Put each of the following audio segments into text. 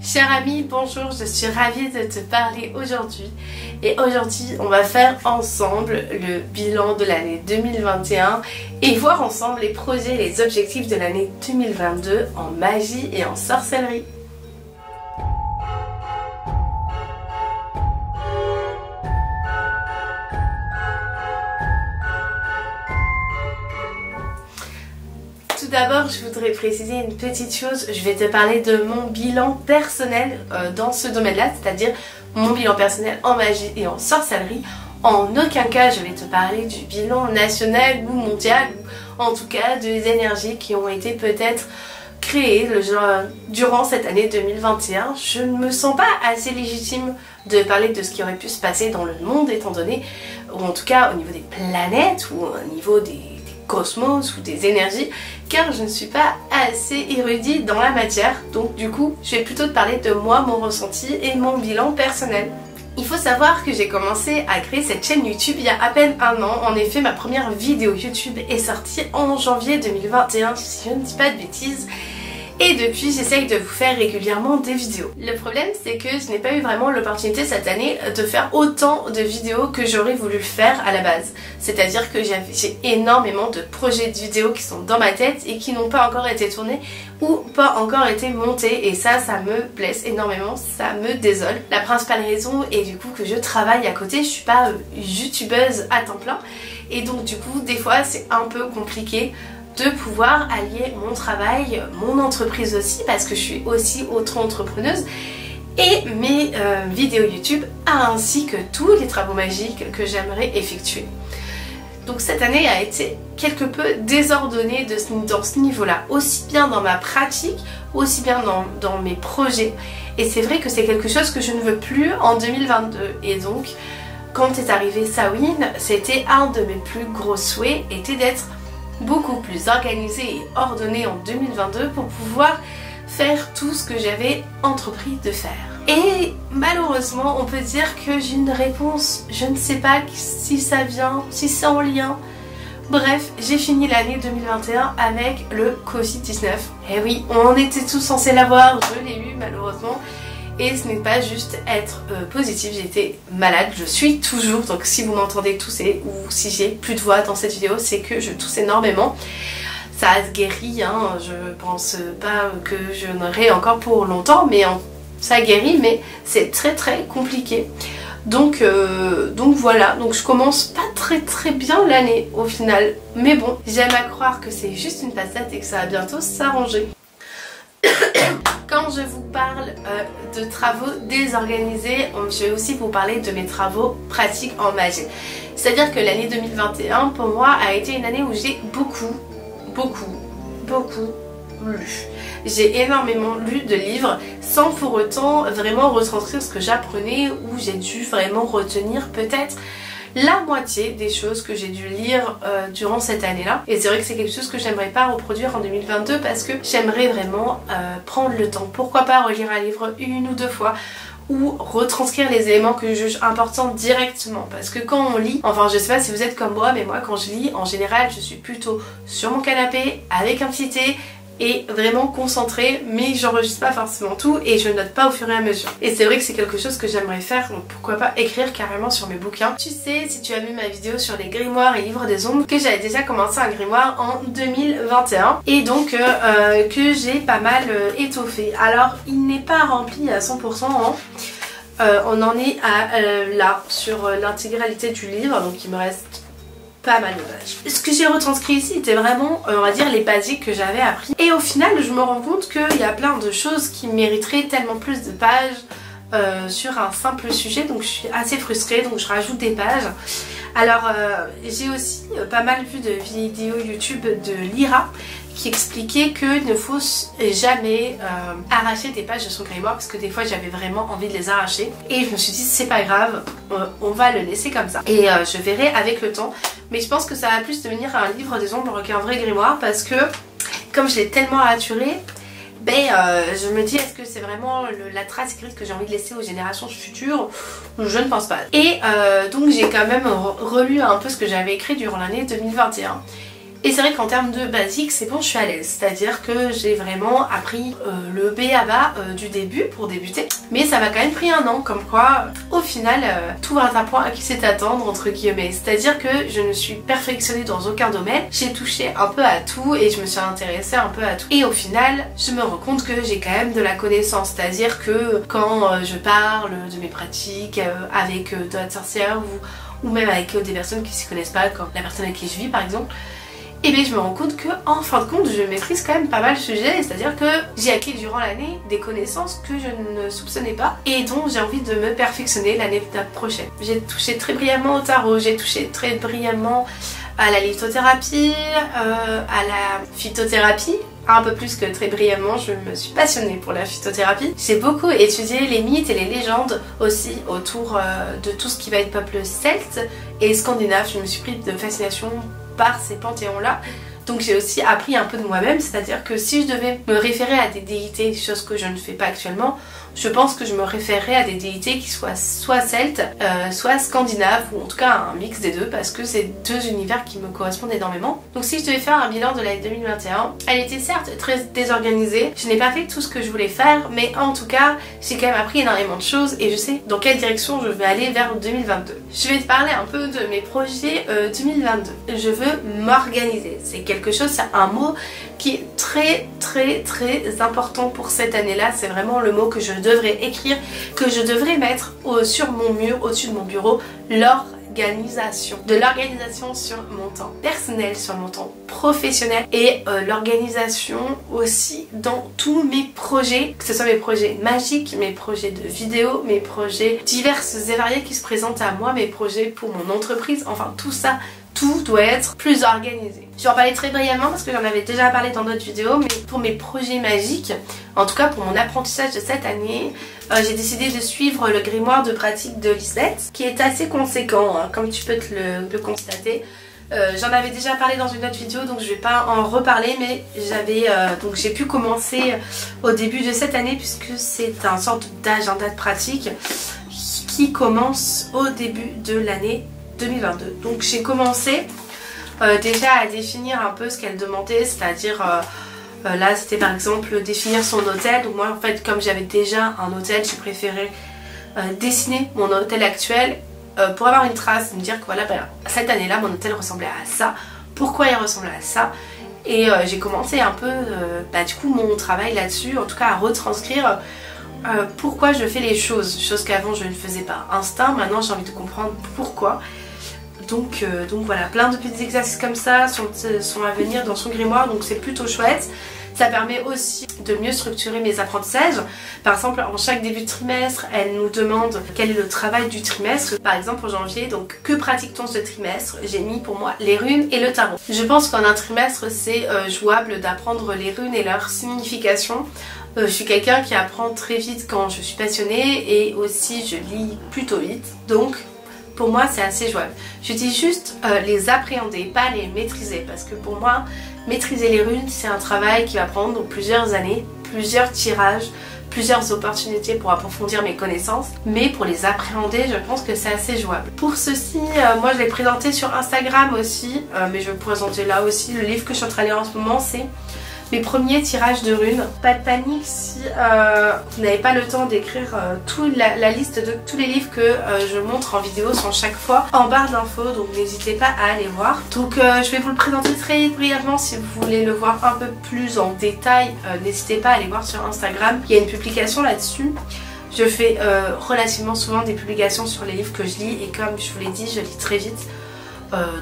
Cher ami, bonjour, je suis ravie de te parler aujourd'hui. Et aujourd'hui, on va faire ensemble le bilan de l'année 2021 et voir ensemble les projets et les objectifs de l'année 2022 en magie et en sorcellerie. Tout d'abord, je voudrais préciser une petite chose. Je vais te parler de mon bilan personnel dans ce domaine-là, c'est-à-dire mon bilan personnel en magie et en sorcellerie. En aucun cas, je vais te parler du bilan national ou mondial, ou en tout cas des énergies qui ont été peut-être créées durant cette année 2021. Je ne me sens pas assez légitime de parler de ce qui aurait pu se passer dans le monde, étant donné, ou en tout cas au niveau des planètes, ou au niveau des cosmos ou des énergies, car je ne suis pas assez érudite dans la matière. Donc du coup, je vais plutôt te parler de moi, mon ressenti et mon bilan personnel. Il faut savoir que j'ai commencé à créer cette chaîne YouTube il y a à peine un an. En effet, ma première vidéo YouTube est sortie en janvier 2021, si je ne dis pas de bêtises. Et depuis, j'essaye de vous faire régulièrement des vidéos. Le problème, c'est que je n'ai pas eu vraiment l'opportunité cette année de faire autant de vidéos que j'aurais voulu faire à la base. C'est-à-dire que j'ai énormément de projets de vidéos qui sont dans ma tête et qui n'ont pas encore été tournés ou pas encore été montés. Et ça me blesse énormément, ça me désole. La principale raison est du coup que je travaille à côté, je suis pas youtubeuse à temps plein. Et donc du coup, des fois, c'est un peu compliqué de pouvoir allier mon travail, mon entreprise aussi, parce que je suis aussi auto-entrepreneuse, et mes vidéos YouTube, ainsi que tous les travaux magiques que j'aimerais effectuer. Donc cette année a été quelque peu désordonnée dans ce niveau-là, aussi bien dans ma pratique, aussi bien dans mes projets. Et c'est vrai que c'est quelque chose que je ne veux plus en 2022. Et donc, quand est arrivé Samhain, c'était un de mes plus gros souhaits, était d'être beaucoup plus organisée et ordonnée en 2022 pour pouvoir faire tout ce que j'avais entrepris de faire. Et malheureusement, on peut dire que j'ai une réponse, je ne sais pas si ça vient, si c'est en lien. Bref, j'ai fini l'année 2021 avec le Covid-19. Et oui, on était tous censés l'avoir, je l'ai eu malheureusement. Et ce n'est pas juste être positive, j'ai été malade, je suis toujours, donc si vous m'entendez tousser ou si j'ai plus de voix dans cette vidéo, c'est que je tousse énormément. Ça se guérit, hein, je pense pas que je n'aurai encore pour longtemps, mais ça guérit, mais c'est très compliqué. Donc voilà, donc je commence pas très bien l'année au final. Mais bon, j'aime à croire que c'est juste une passade et que ça va bientôt s'arranger. Quand je vous parle de travaux désorganisés, je vais aussi vous parler de mes travaux pratiques en magie. C'est-à-dire que l'année 2021 pour moi a été une année où j'ai beaucoup lu. J'ai énormément lu de livres sans pour autant vraiment retranscrire ce que j'apprenais, ou j'ai dû vraiment retenir peut-être la moitié des choses que j'ai dû lire durant cette année-là. Et c'est vrai que c'est quelque chose que j'aimerais pas reproduire en 2022 parce que j'aimerais vraiment prendre le temps. Pourquoi pas relire un livre une ou deux fois ou retranscrire les éléments que je juge importants directement. Parce que quand on lit, enfin je sais pas si vous êtes comme moi, mais moi quand je lis, en général je suis plutôt sur mon canapé avec un petit thé et vraiment concentrée, mais j'enregistre pas forcément tout et je note pas au fur et à mesure. Et c'est vrai que c'est quelque chose que j'aimerais faire, donc pourquoi pas écrire carrément sur mes bouquins. Tu sais, si tu as vu ma vidéo sur les grimoires et livres des ombres, que j'avais déjà commencé un grimoire en 2021 et donc que j'ai pas mal étoffé. Alors il n'est pas rempli à 100%, hein. On en est à là sur l'intégralité du livre, donc il me reste pas mal de pages. Ce que j'ai retranscrit ici était vraiment, on va dire, les basiques que j'avais appris. Et au final, je me rends compte qu'il y a plein de choses qui mériteraient tellement plus de pages sur un simple sujet. Donc je suis assez frustrée, donc je rajoute des pages. Alors j'ai aussi pas mal vu de vidéos YouTube de Lyra qui expliquait qu'il ne faut jamais arracher des pages de son grimoire, parce que des fois j'avais vraiment envie de les arracher et je me suis dit c'est pas grave, on va le laisser comme ça et je verrai avec le temps. Mais je pense que ça va plus devenir un livre des ombres qu'un vrai grimoire, parce que comme je l'ai tellement raturé, je me dis, est-ce que c'est vraiment la trace écrite que j'ai envie de laisser aux générations futures? Je ne pense pas. Et donc j'ai quand même relu un peu ce que j'avais écrit durant l'année 2021. Et c'est vrai qu'en termes de basique, c'est bon, je suis à l'aise. C'est-à-dire que j'ai vraiment appris le B à bas du début pour débuter. Mais ça m'a quand même pris un an, comme quoi au final tout va à un point à qui c'est attendre entre guillemets. C'est-à-dire que je ne suis perfectionnée dans aucun domaine. J'ai touché un peu à tout et je me suis intéressée un peu à tout. Et au final, je me rends compte que j'ai quand même de la connaissance. C'est-à-dire que quand je parle de mes pratiques avec d'autres sorcières ou même avec des personnes qui s'y connaissent pas, comme la personne avec qui je vis par exemple, et bien je me rends compte que en fin de compte je maîtrise quand même pas mal le sujet, c'est-à-dire que j'ai acquis durant l'année des connaissances que je ne soupçonnais pas et dont j'ai envie de me perfectionner l'année prochaine. J'ai touché très brièvement au tarot, j'ai touché très brièvement à la lithothérapie, à la phytothérapie. Un peu plus que très brièvement, je me suis passionnée pour la phytothérapie. J'ai beaucoup étudié les mythes et les légendes aussi autour de tout ce qui va être peuple celte et scandinave. Je me suis pris de fascination par ces panthéons-là. Donc j'ai aussi appris un peu de moi-même, c'est-à-dire que si je devais me référer à des déités, chose que je ne fais pas actuellement, je pense que je me référerais à des déités qui soient soit celtes, soit scandinaves, ou en tout cas un mix des deux, parce que c'est deux univers qui me correspondent énormément. Donc si je devais faire un bilan de l'année 2021, elle était certes très désorganisée, je n'ai pas fait tout ce que je voulais faire, mais en tout cas, j'ai quand même appris énormément de choses et je sais dans quelle direction je vais aller vers 2022. Je vais te parler un peu de mes projets 2022. Je veux m'organiser, c'est quelque chose, c'est un mot qui est très important pour cette année-là, c'est vraiment le mot que je devrais écrire, que je devrais mettre sur mon mur, au-dessus de mon bureau, l'organisation. De l'organisation sur mon temps personnel, sur mon temps professionnel et l'organisation aussi dans tous mes projets, que ce soit mes projets magiques, mes projets de vidéos, mes projets divers et variés qui se présentent à moi, mes projets pour mon entreprise, enfin tout ça. Tout doit être plus organisé. Je vais en parler très brièvement parce que j'en avais déjà parlé dans d'autres vidéos, mais pour mes projets magiques, en tout cas pour mon apprentissage de cette année, j'ai décidé de suivre le grimoire de pratique de Lisbeth, qui est assez conséquent, hein, comme tu peux te le constater. J'en avais déjà parlé dans une autre vidéo, donc je vais pas en reparler, mais donc j'ai pu commencer au début de cette année puisque c'est un sorte d'agenda de pratique qui commence au début de l'année 2022. Donc j'ai commencé déjà à définir un peu ce qu'elle demandait, c'est-à-dire là c'était par exemple définir son hôtel. Donc moi en fait comme j'avais déjà un hôtel, j'ai préféré dessiner mon hôtel actuel pour avoir une trace, me dire que voilà cette année là mon hôtel ressemblait à ça, pourquoi il ressemblait à ça. Et j'ai commencé un peu du coup mon travail là-dessus, en tout cas à retranscrire pourquoi je fais les choses qu'avant je ne faisais pas. Instinct, maintenant j'ai envie de comprendre pourquoi. Donc voilà, plein de petits exercices comme ça sont à venir dans son grimoire, donc c'est plutôt chouette. Ça permet aussi de mieux structurer mes apprentissages. Par exemple, en chaque début de trimestre, elle nous demande quel est le travail du trimestre. Par exemple, en janvier, donc que pratique-t-on ce trimestre? J'ai mis pour moi les runes et le tarot. Je pense qu'en un trimestre, c'est jouable d'apprendre les runes et leur signification. Je suis quelqu'un qui apprend très vite quand je suis passionnée et aussi je lis plutôt vite. Donc pour moi c'est assez jouable. Je dis juste les appréhender, pas les maîtriser, parce que pour moi maîtriser les runes c'est un travail qui va prendre plusieurs années, plusieurs tirages, plusieurs opportunités pour approfondir mes connaissances, mais pour les appréhender je pense que c'est assez jouable. Pour ceci, moi je l'ai présenté sur Instagram aussi, mais je vais vous présenter là aussi. Le livre que je suis en train de lire en ce moment, c'est mes premiers tirages de runes. Pas de panique si vous n'avez pas le temps d'écrire la liste de tous les livres que je montre en vidéo sont chaque fois en barre d'infos, donc n'hésitez pas à aller voir. Donc je vais vous le présenter très brièvement. Si vous voulez le voir un peu plus en détail, n'hésitez pas à aller voir sur Instagram, il y a une publication là-dessus. Je fais relativement souvent des publications sur les livres que je lis et comme je vous l'ai dit, je lis très vite.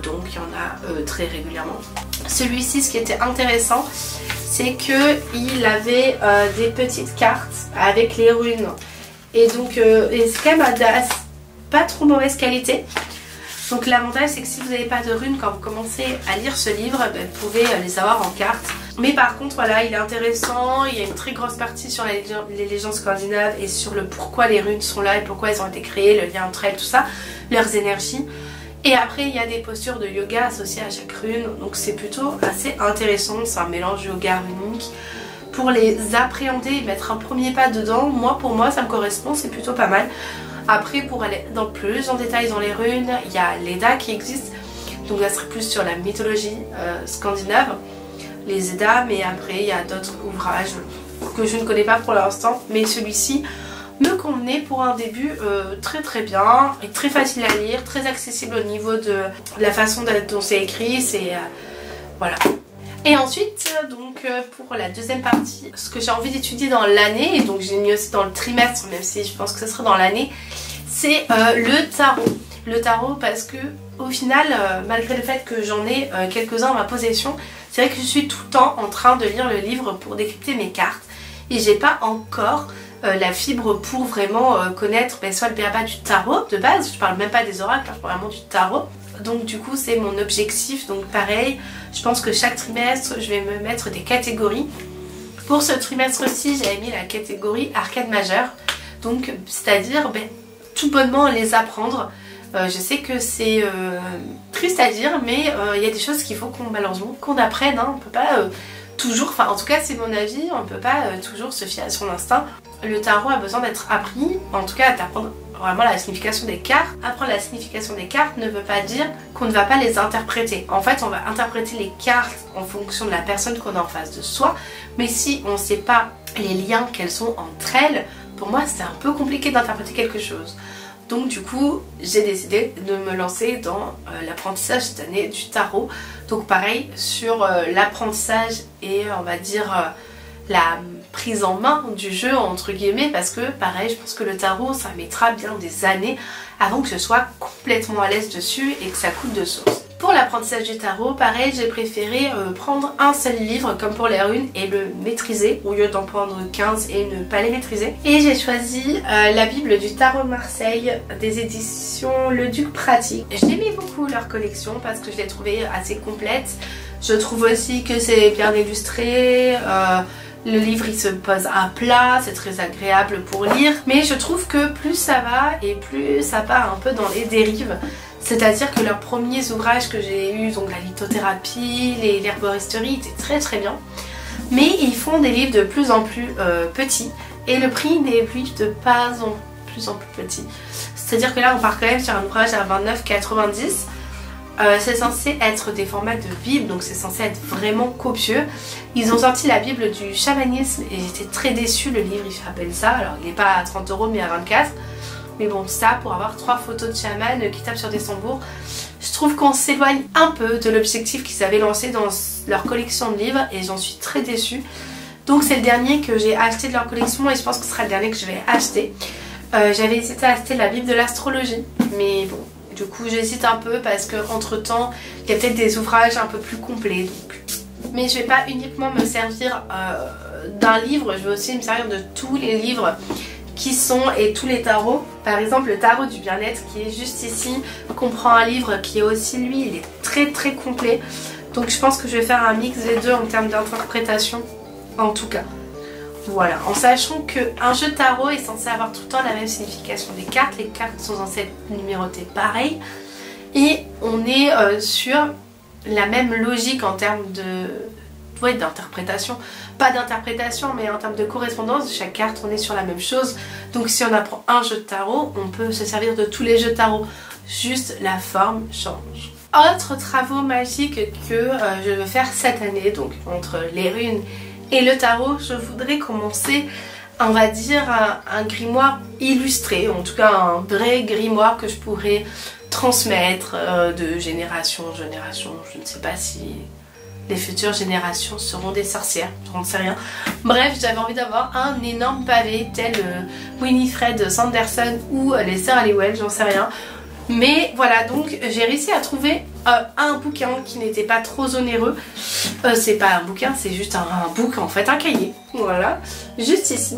Donc il y en a très régulièrement. Celui-ci, ce qui était intéressant, c'est qu'il avait des petites cartes avec les runes. Et donc c'est quand même pas trop mauvaise qualité. Donc l'avantage c'est que si vous n'avez pas de runes quand vous commencez à lire ce livre, vous pouvez les avoir en carte. Mais par contre voilà, il est intéressant, il y a une très grosse partie sur les légendes scandinaves et sur le pourquoi les runes sont là et pourquoi elles ont été créées, le lien entre elles, tout ça, leurs énergies. Et après il y a des postures de yoga associées à chaque rune, donc c'est plutôt assez intéressant, c'est un mélange yoga runique. Pour les appréhender et mettre un premier pas dedans, pour moi ça me correspond, c'est plutôt pas mal. Après pour aller plus en détail dans les runes, il y a l'EDA qui existe. donc là serait plus sur la mythologie scandinave, les Eddas, mais après il y a d'autres ouvrages que je ne connais pas pour l'instant, mais celui-ci me convenait pour un début très bien et très facile à lire, très accessible au niveau de la façon dont c'est écrit, c'est voilà. Et ensuite donc pour la deuxième partie, ce que j'ai envie d'étudier dans l'année, et donc j'ai mis aussi dans le trimestre même si je pense que ce sera dans l'année, c'est le tarot. Le tarot parce que au final malgré le fait que j'en ai quelques-uns en ma possession, c'est vrai que je suis tout le temps en train de lire le livre pour décrypter mes cartes et j'ai pas encore la fibre pour vraiment connaître soit le b.a.-ba du tarot de base, je parle même pas des oracles, je parle vraiment du tarot. Donc du coup c'est mon objectif, donc pareil, je pense que chaque trimestre je vais me mettre des catégories. Pour ce trimestre-ci j'avais mis la catégorie arcade majeure, donc c'est-à-dire tout bonnement les apprendre. Je sais que c'est triste à dire mais il y a des choses qu'il faut malheureusement qu'on apprenne, hein. On peut pas toujours, enfin en tout cas c'est mon avis, on peut pas toujours se fier à son instinct. Le tarot a besoin d'être appris, en tout cas d'apprendre vraiment la signification des cartes. Apprendre la signification des cartes ne veut pas dire qu'on ne va pas les interpréter. En fait on va interpréter les cartes en fonction de la personne qu'on a en face de soi, mais si on ne sait pas les liens qu'elles sont entre elles, pour moi c'est un peu compliqué d'interpréter quelque chose. Donc du coup j'ai décidé de me lancer dans l'apprentissage cette année du tarot. Donc pareil sur l'apprentissage et on va dire la prise en main du jeu entre guillemets, parce que pareil je pense que le tarot ça mettra bien des années avant que je sois complètement à l'aise dessus et que ça coule de source. Pour l'apprentissage du tarot, pareil j'ai préféré prendre un seul livre comme pour les runes et le maîtriser au lieu d'en prendre 15 et ne pas les maîtriser. Et j'ai choisi la Bible du Tarot Marseille des éditions Le Duc Pratique. J'aimais beaucoup leur collection parce que je l'ai trouvée assez complète. Je trouve aussi que c'est bien illustré. Le livre il se pose à plat, c'est très agréable pour lire, mais je trouve que plus ça va et plus ça part un peu dans les dérives. C'est-à-dire que leurs premiers ouvrages que j'ai eus, donc la lithothérapie, l'herboristerie, étaient très bien. Mais ils font des livres de plus en plus petits et le prix des livres de plus en plus petit. C'est-à-dire que là on part quand même sur un ouvrage à 29,90 €. C'est censé être des formats de Bible, donc c'est censé être vraiment copieux. Ils ont sorti la Bible du chamanisme et j'étais très déçue, le livre il s'appelle ça, alors il n'est pas à 30 € mais à 24 €. Mais bon, ça pour avoir 3 photos de chaman qui tapent sur des tambours, je trouve qu'on s'éloigne un peu de l'objectif qu'ils avaient lancé dans leur collection de livres et j'en suis très déçue. Donc c'est le dernier que j'ai acheté de leur collection et je pense que ce sera le dernier que je vais acheter. J'avais hésité à acheter la Bible de l'astrologie, mais bon, du coup j'hésite un peu parce que entre temps il y a peut-être des ouvrages un peu plus complets. Donc. Mais je vais pas uniquement me servir d'un livre, je vais aussi me servir de tous les livres qui sont et tous les tarots. Par exemple le tarot du bien-être qui est juste ici comprend un livre qui est aussi lui, il est très complet. Donc je pense que je vais faire un mix des deux en termes d'interprétation en tout cas. Voilà, en sachant qu'un jeu de tarot est censé avoir tout le temps la même signification des cartes. Les cartes sont censées être numérotées pareil. Et on est sur la même logique en termes d'interprétation. Pas d'interprétation, mais en termes de correspondance de chaque carte, on est sur la même chose. Donc si on apprend un jeu de tarot, on peut se servir de tous les jeux de tarot. Juste la forme change. Autres travaux magiques que je veux faire cette année, donc entre les runes et le tarot, je voudrais commencer, on va dire, un grimoire illustré, en tout cas un vrai grimoire que je pourrais transmettre de génération en génération. Je ne sais pas si les futures générations seront des sorcières, j'en sais rien. Bref, j'avais envie d'avoir un énorme pavé tel Winifred Sanderson ou les sœurs Halliwell, j'en sais rien. Mais voilà, donc j'ai réussi à trouver un bouquin qui n'était pas trop onéreux. C'est pas un bouquin, c'est juste un book en fait, un cahier. Voilà, juste ici.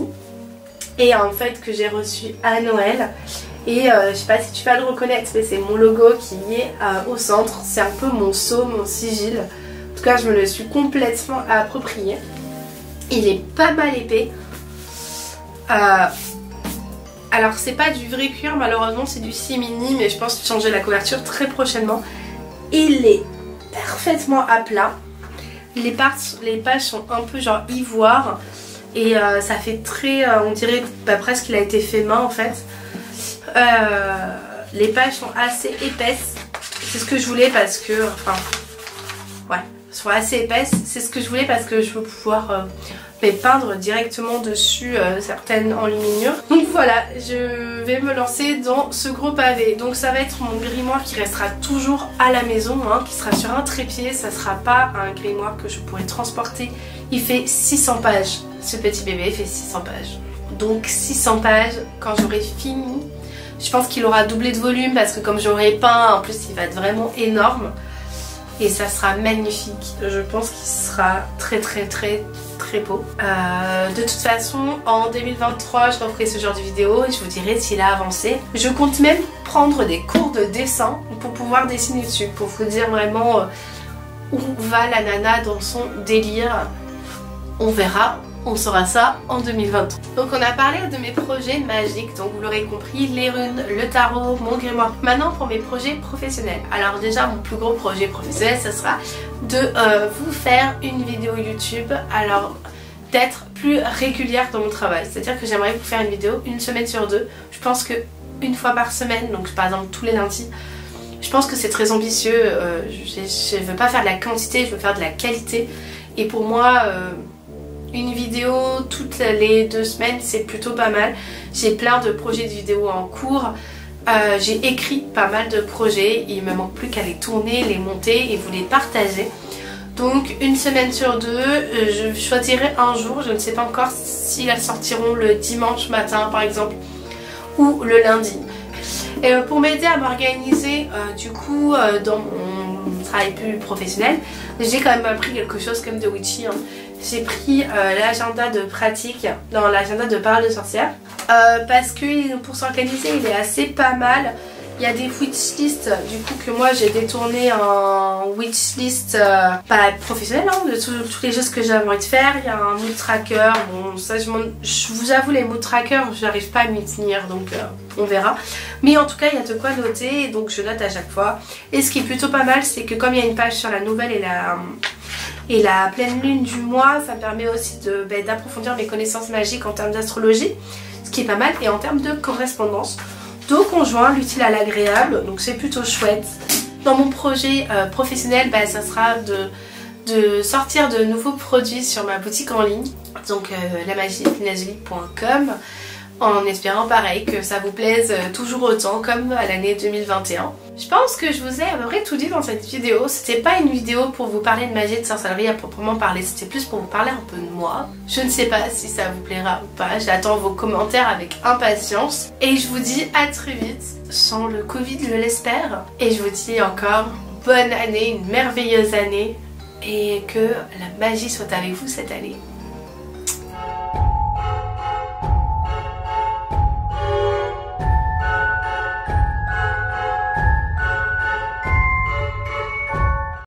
Et en fait que j'ai reçu à Noël. Et je sais pas si tu vas le reconnaître, mais c'est mon logo qui est au centre. C'est un peu mon sceau, mon sigil. En tout cas, je me le suis complètement approprié. Il est pas mal épais. Alors c'est pas du vrai cuir malheureusement, c'est du simili, mais je pense changer la couverture très prochainement. Il est parfaitement à plat. Les pages sont un peu genre ivoire et ça fait très, on dirait presque qu'il a été fait main en fait. Les pages sont assez épaisses, C'est ce que je voulais parce que, enfin, ouais, soit assez épaisse. C'est ce que je voulais parce que je veux pouvoir peindre directement dessus certaines enluminures. Donc voilà, je vais me lancer dans ce gros pavé. Donc ça va être mon grimoire qui restera toujours à la maison, hein, qui sera sur un trépied. Ça sera pas un grimoire que je pourrais transporter. Il fait 600 pages. Ce petit bébé fait 600 pages. Donc 600 pages, quand j'aurai fini, je pense qu'il aura doublé de volume parce que comme j'aurai peint, en plus il va être vraiment énorme. Et ça sera magnifique. Je pense qu'il sera très beau. De toute façon, en 2023, je referai ce genre de vidéo et je vous dirai s'il a avancé. Je compte même prendre des cours de dessin pour pouvoir dessiner dessus, pour vous dire vraiment où va la nana dans son délire. On verra. On saura ça en 2023. Donc on a parlé de mes projets magiques, donc vous l'aurez compris, les runes, le tarot, mon grimoire. Maintenant pour mes projets professionnels. Alors déjà mon plus gros projet professionnel, ça sera de vous faire une vidéo YouTube. Alors d'être plus régulière dans mon travail. C'est-à-dire que j'aimerais vous faire une vidéo une semaine sur deux. Je pense que une fois par semaine, donc par exemple tous les lundis. Je pense que c'est très ambitieux. Je veux pas faire de la quantité, je veux faire de la qualité. Et pour moi... une vidéo toutes les 2 semaines, c'est plutôt pas mal. J'ai plein de projets de vidéos en cours. J'ai écrit pas mal de projets. Il me manque plus qu'à les tourner, les monter et vous les partager. Donc une semaine sur deux, je choisirai un jour. Je ne sais pas encore si elles sortiront le dimanche matin par exemple ou le lundi. Et pour m'aider à m'organiser du coup dans mon travail plus professionnel, j'ai quand même appris quelque chose comme de Witchy. Hein. J'ai pris l'agenda de pratique dans l'agenda de parole de sorcière parce que pour s'organiser il est assez pas mal. Il y a des wishlists du coup que moi j'ai détourné en wishlist pas professionnel, hein, de tous les choses que j'ai envie de faire. Il y a un mood tracker, bon ça je vous avoue les mood trackers j'arrive pas à m'y tenir donc on verra. Mais en tout cas il y a de quoi noter donc je note à chaque fois. Et ce qui est plutôt pas mal c'est que comme il y a une page sur la nouvelle et la pleine lune du mois, ça me permet aussi d'approfondir mes connaissances magiques en termes d'astrologie, ce qui est pas mal, et en termes de correspondance. Donc on joint l'utile à l'agréable, donc c'est plutôt chouette. Dans mon projet professionnel, ça sera de sortir de nouveaux produits sur ma boutique en ligne, donc lamagie-finazuli.com, en espérant pareil que ça vous plaise toujours autant comme à l'année 2021. Je pense que je vous ai à peu près tout dit dans cette vidéo. C'était pas une vidéo pour vous parler de magie et de sorcellerie à proprement parler, c'était plus pour vous parler un peu de moi. Je ne sais pas si ça vous plaira ou pas, j'attends vos commentaires avec impatience. Et je vous dis à très vite, sans le Covid je l'espère. Et je vous dis encore bonne année, une merveilleuse année. Et que la magie soit avec vous cette année.